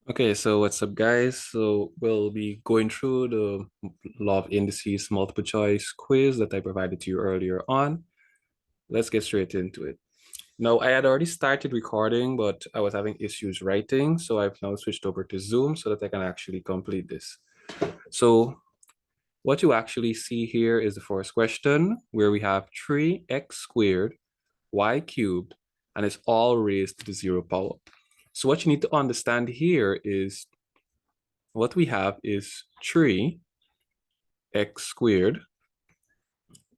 Okay, so what's up, guys? So we'll be going through the Law of Indices multiple choice quiz that I provided to you earlier on. Let's get straight into it. Now, I had already started recording, but I was having issues writing, so I've now switched over to Zoom so that I can actually complete this. So what you actually see here is the first question, where we have 3x squared y cubed, and it's all raised to the 0 power. So what you need to understand here is what we have is 3x squared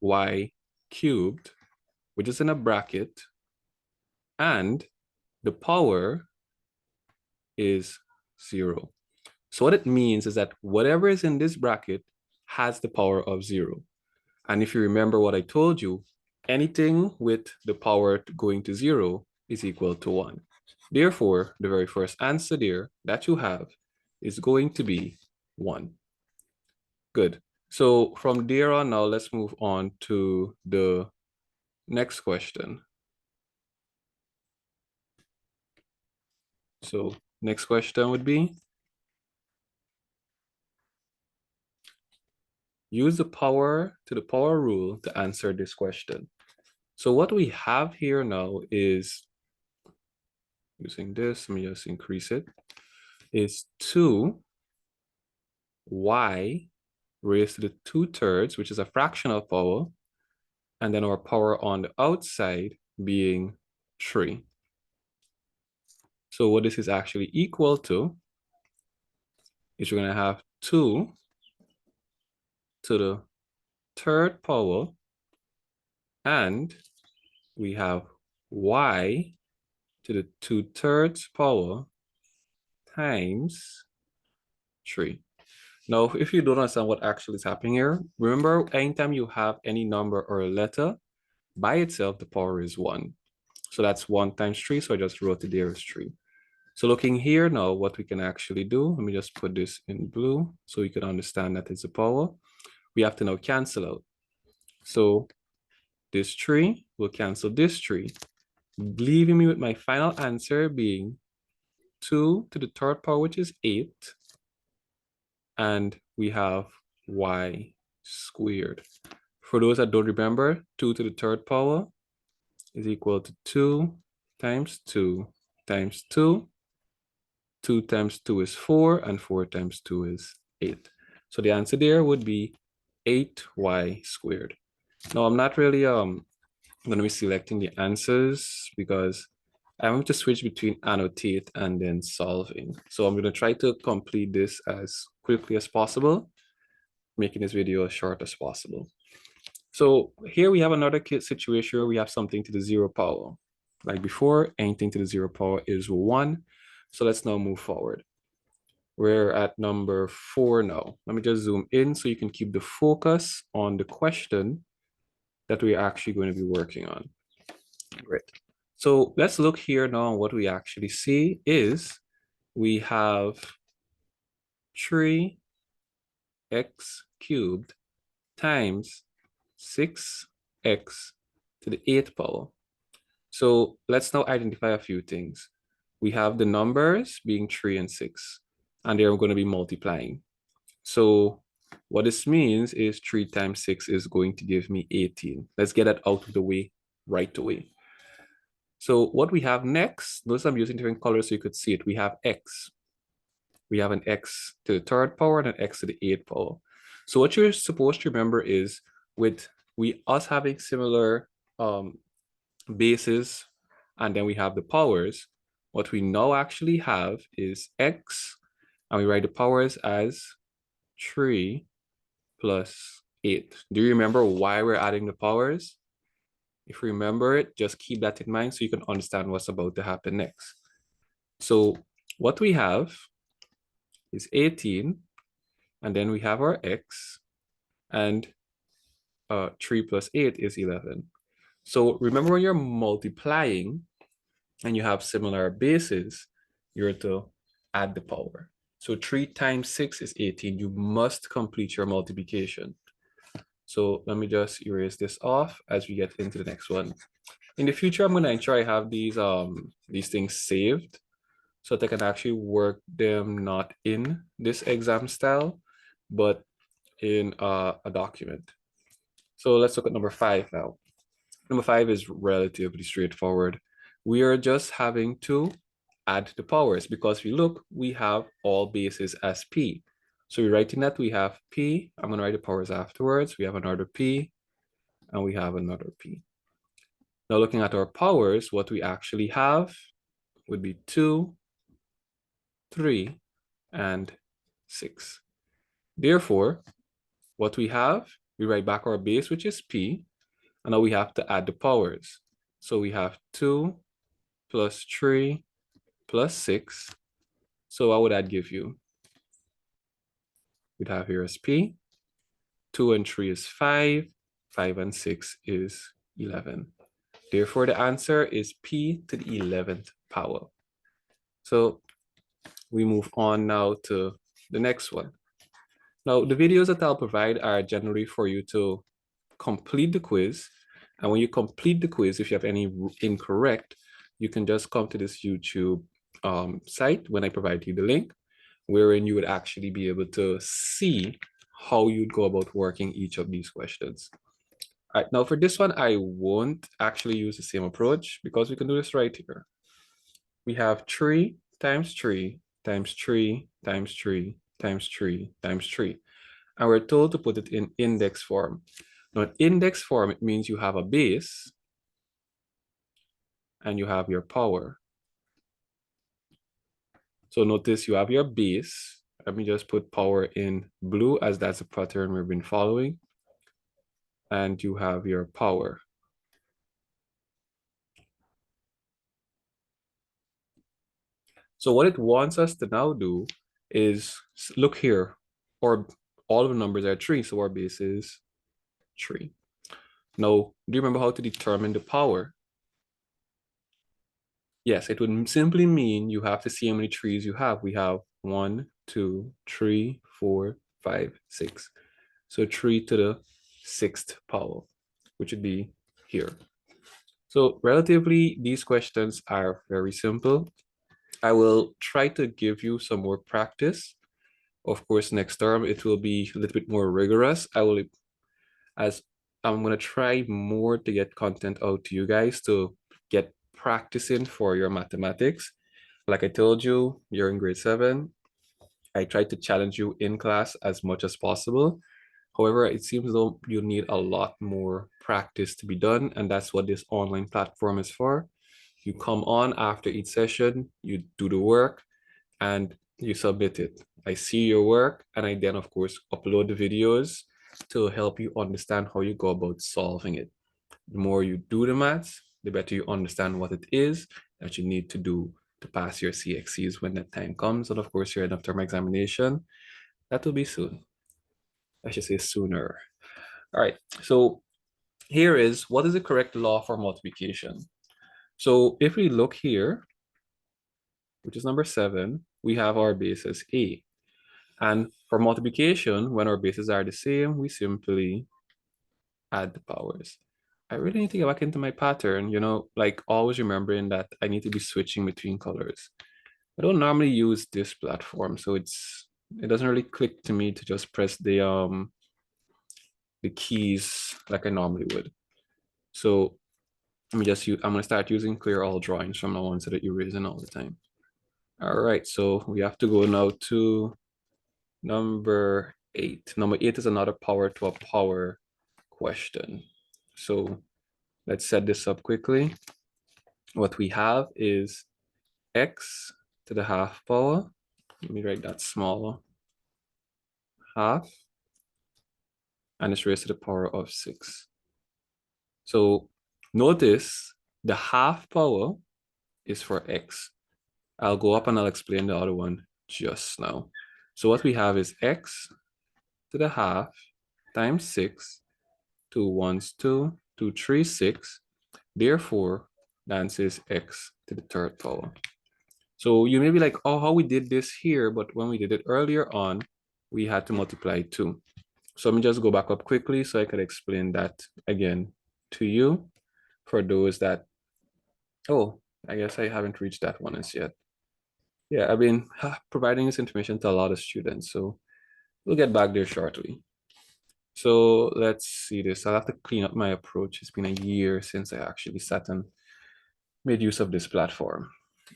y cubed, which is in a bracket, and the power is 0. So what it means is that whatever is in this bracket has the power of 0. And if you remember what I told you, anything with the power going to 0 is equal to 1. Therefore, the very first answer there that you have is going to be 1. Good. So from there on now, let's move on to the next question. So next question would be, use the power to the power rule to answer this question. So what we have here now is, using this, let me just increase it, is 2y raised to the 2/3, which is a fractional power, and then our power on the outside being 3. So what this is actually equal to is you're going to have 2 to the 3rd power, and we have y to the 2/3 power times 3. Now, if you don't understand what actually is happening here, remember anytime you have any number or a letter, by itself, the power is 1. So that's 1 times 3, so I just wrote it there as 3. So looking here now, what we can actually do, let me just put this in blue so you can understand that it's a power. We have to now cancel out. So this 3 will cancel this 3, leaving me with my final answer being 2 to the 3rd power, which is 8. And we have y squared. For those that don't remember, 2 to the 3rd power is equal to 2 times 2 times 2. 2 times 2 is 4, and 4 times 2 is 8. So the answer there would be 8y squared. Now, I'm not really going to be selecting the answers because I'm going to switch between annotate and then solving. So I'm going to try to complete this as quickly as possible, making this video as short as possible. So here we have another situation where we have something to the 0 power. Like before, anything to the 0 power is 1. So let's now move forward. We're at number 4 now. Let me just zoom in so you can keep the focus on the question that we're actually going to be working on. Great. So let's look here now. What we actually see is we have 3x cubed times 6x to the 8th power. So let's now identify a few things. We have the numbers being 3 and 6, and they're going to be multiplying. So what this means is 3 times 6 is going to give me 18. Let's get that out of the way right away. So what we have next, notice I'm using different colors so you could see it. We have x. We have an x to the 3rd power and an x to the 8th power. So what you're supposed to remember is with us having similar bases, and then we have the powers, what we now actually have is x, and we write the powers as 3 plus 8. Do you remember why we're adding the powers? If you remember it, just keep that in mind so you can understand what's about to happen next. So what we have is 18, and then we have our x, and 3 plus 8 is 11. So remember when you're multiplying and you have similar bases, you're to add the power. So 3 times 6 is 18. You must complete your multiplication. So let me just erase this off as we get into the next one. In the future, I'm going to ensure I have these things saved so that I can actually work them not in this exam style, but in a document. So let's look at number 5 now. Number 5 is relatively straightforward. We are just having to add the powers because if you look, we have all bases as P. So we're writing that we have P. I'm going to write the powers afterwards. We have another P and we have another P. Now looking at our powers, what we actually have would be 2, 3, and 6. Therefore, what we have, we write back our base, which is P, and now we have to add the powers. So we have 2 plus 3 plus 6. So what would that give you? We'd have here is P, 2 and 3 is 5, 5 and 6 is 11. Therefore, the answer is P to the 11th power. So we move on now to the next one. Now, the videos that I'll provide are generally for you to complete the quiz. And when you complete the quiz, if you have any incorrect, you can just come to this YouTube site when I provide you the link, wherein you would actually be able to see how you'd go about working each of these questions. All right, now for this one, I won't actually use the same approach because we can do this right here. We have 3 times 3 times 3 times 3 times 3 times 3. And we're told to put it in index form. Now, in index form, it means you have a base and you have your power. So notice you have your base. Let me just put power in blue as that's a pattern we've been following. And you have your power. So what it wants us to now do is look here, or all of the numbers are 3, so our base is 3. Now, do you remember how to determine the power? Yes, it would simply mean you have to see how many 3s you have. We have 1, 2, 3, 4, 5, 6. So 3 to the 6th power, which would be here. So relatively, these questions are very simple. I will try to give you some more practice. Of course, next term, it will be a little bit more rigorous. As I'm going to try more to get content out to you guys to get practicing for your mathematics. Like I told you, you're in grade 7. I tried to challenge you in class as much as possible. However, it seems though you need a lot more practice to be done, and that's what this online platform is for. You come on after each session, you do the work, and you submit it. I see your work, and I then, of course, upload the videos to help you understand how you go about solving it. The more you do the maths, the better you understand what it is that you need to do to pass your CXCs when that time comes. And of course, your end of term examination, that will be soon. I should say sooner. All right, so here is what is the correct law for multiplication. So if we look here, which is number 7, we have our base as A. And for multiplication, when our bases are the same, we simply add the powers. I really need to get back into my pattern, like always remembering that I need to be switching between colors. I don't normally use this platform, so it doesn't really click to me to just press the keys like I normally would. So I'm gonna start using clear all drawings from now on so that you're erasing all the time. All right, so we have to go now to number 8. Number 8 is another power to a power question. So let's set this up quickly. What we have is x to the half power. Let me write that smaller. Half. And it's raised to the power of 6. So notice the half power is for x. I'll go up and I'll explain the other one just now. So what we have is x to the half times 6. 2 ones 2, 2 3 6. Therefore, the answer is x to the 3rd power. So you may be like, oh, how we did this here, but when we did it earlier on, we had to multiply 2. So let me just go back up quickly so I could explain that again to you for those that, oh, I guess I haven't reached that one as yet. Yeah, I've been providing this information to a lot of students, so we'll get back there shortly. So let's see this. I'll have to clean up my approach. It's been a year since I actually sat and made use of this platform.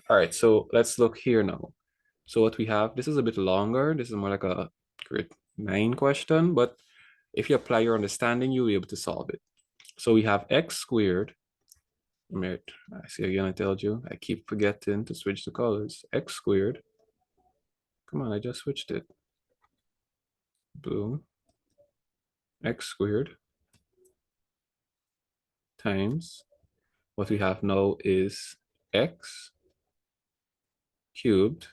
All right, so let's look here now. So what we have, this is a bit longer. This is more like a grade 9 question, but if you apply your understanding, you'll be able to solve it. So we have x squared. I see again, I told you, I keep forgetting to switch the colors. X squared. Come on, I just switched it. Boom. X squared times what we have now is x cubed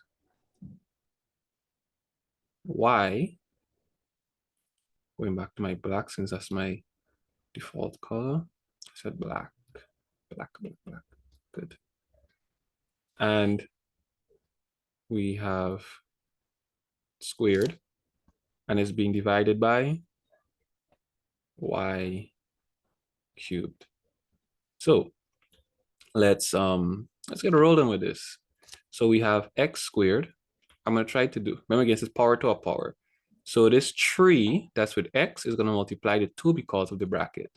y, going back to my black since that's my default color. I said black, black, black, black. Good. And we have squared and it's being divided by y cubed. So let's get rolling with this. So we have x squared. I'm gonna try to do, remember again, this is power to a power. So this 3 that's with x is gonna multiply the 2 because of the bracket.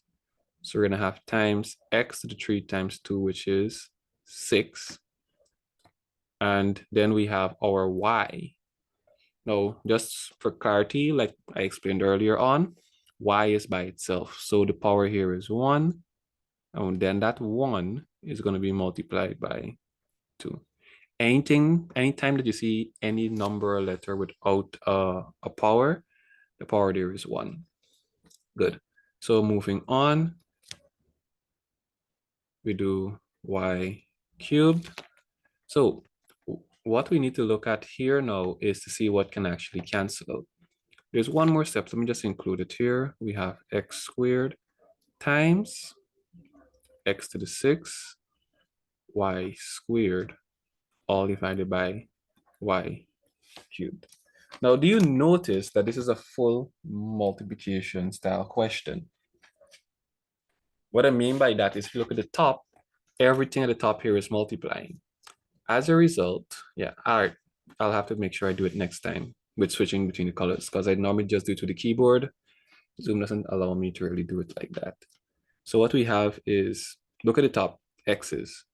So we're gonna have times x to the 3 times 2, which is 6. And then we have our y. Now, just for clarity, like I explained earlier on, y is by itself. So the power here is 1. And then that 1 is going to be multiplied by 2. Anytime that you see any number or letter without a power, the power there is 1. Good. So moving on, we do y cubed. So what we need to look at here now is to see what can actually cancel out. There's one more step. Let me just include it here. We have x squared times x to the 6, y squared, all divided by y cubed. Now, do you notice that this is a full multiplication style question? What I mean by that is if you look at the top, everything at the top here is multiplying. As a result, yeah, all right, I'll have to make sure I do it next time with switching between the colors because I normally just do it to the keyboard. Zoom doesn't allow me to really do it like that. So what we have is, look at the top, x's.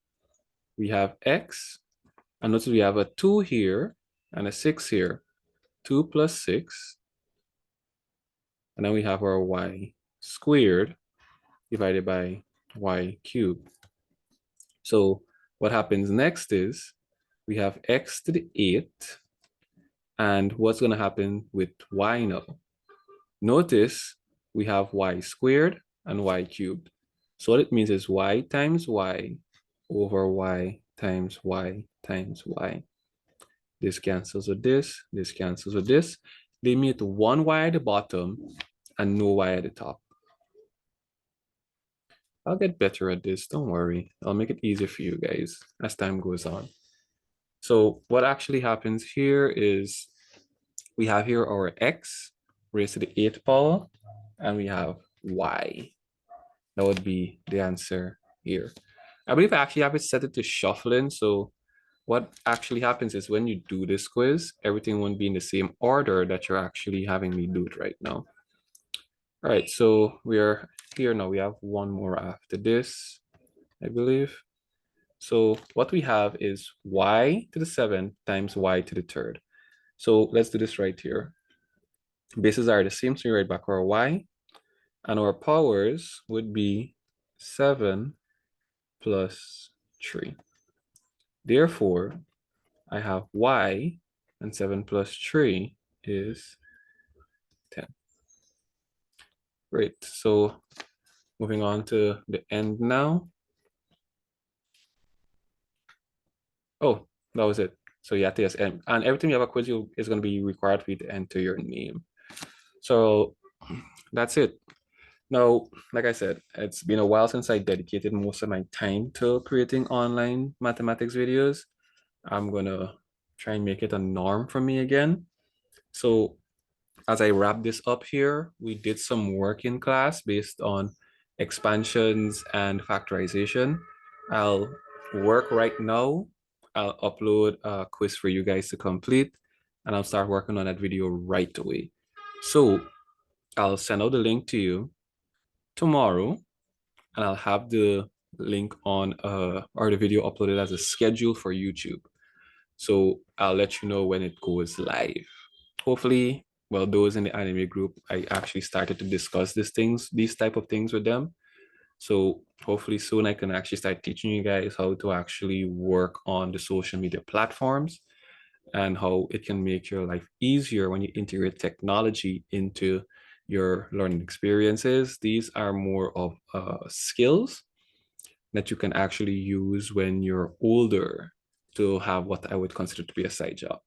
We have x, and notice we have a 2 here and a 6 here. 2 plus 6, and then we have our y squared divided by y cubed. So what happens next is we have x to the 8, and what's going to happen with y now? Notice we have y squared and y cubed. So what it means is y times y over y times y times y. This cancels with this cancels with this. They meet one y at the bottom and no y at the top. I'll get better at this, don't worry. I'll make it easier for you guys as time goes on. So what actually happens here is we have here our x raised to the 8th power, and we have y. That would be the answer here. I believe I actually have it set it to shuffling. So what actually happens is when you do this quiz, everything won't be in the same order that you're actually having me do it right now. All right, so we're here now. We have one more after this, I believe. So what we have is y to the 7th times y to the 3rd. So let's do this right here. Bases are the same, so we write back our y. And our powers would be 7 plus 3. Therefore, I have y, and 7 plus 3 is 10. Great. So moving on to the end now. Oh, that was it. So you have to just end. And everything you have a quiz is going to be required for you to enter your name. So that's it. Now, like I said, it's been a while since I dedicated most of my time to creating online mathematics videos. I'm gonna try and make it a norm for me again. So as I wrap this up here, we did some work in class based on expansions and factorization. I'll work right now I'll upload a quiz for you guys to complete, and I'll start working on that video right away. So I'll send out the link to you tomorrow, and I'll have the link on or the video uploaded as a schedule for YouTube. So I'll let you know when it goes live. Hopefully, well, those in the anime group, I actually started to discuss these type of things with them. So hopefully soon I can actually start teaching you guys how to actually work on the social media platforms and how it can make your life easier when you integrate technology into your learning experiences. These are more of skills that you can actually use when you're older to have what I would consider to be a side job.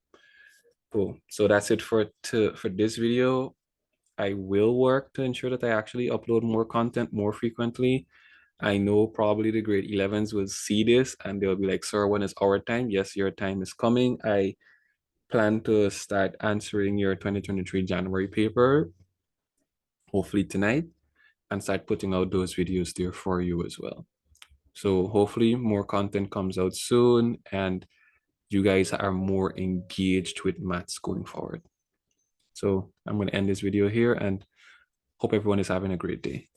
Cool. So that's it for this video. I will work to ensure that I actually upload more content more frequently. I know probably the grade 11s will see this and they'll be like, sir, when is our time? Yes, your time is coming. I plan to start answering your 2023 January paper, hopefully tonight, and start putting out those videos there for you as well. So hopefully more content comes out soon and you guys are more engaged with maths going forward. So I'm going to end this video here and hope everyone is having a great day.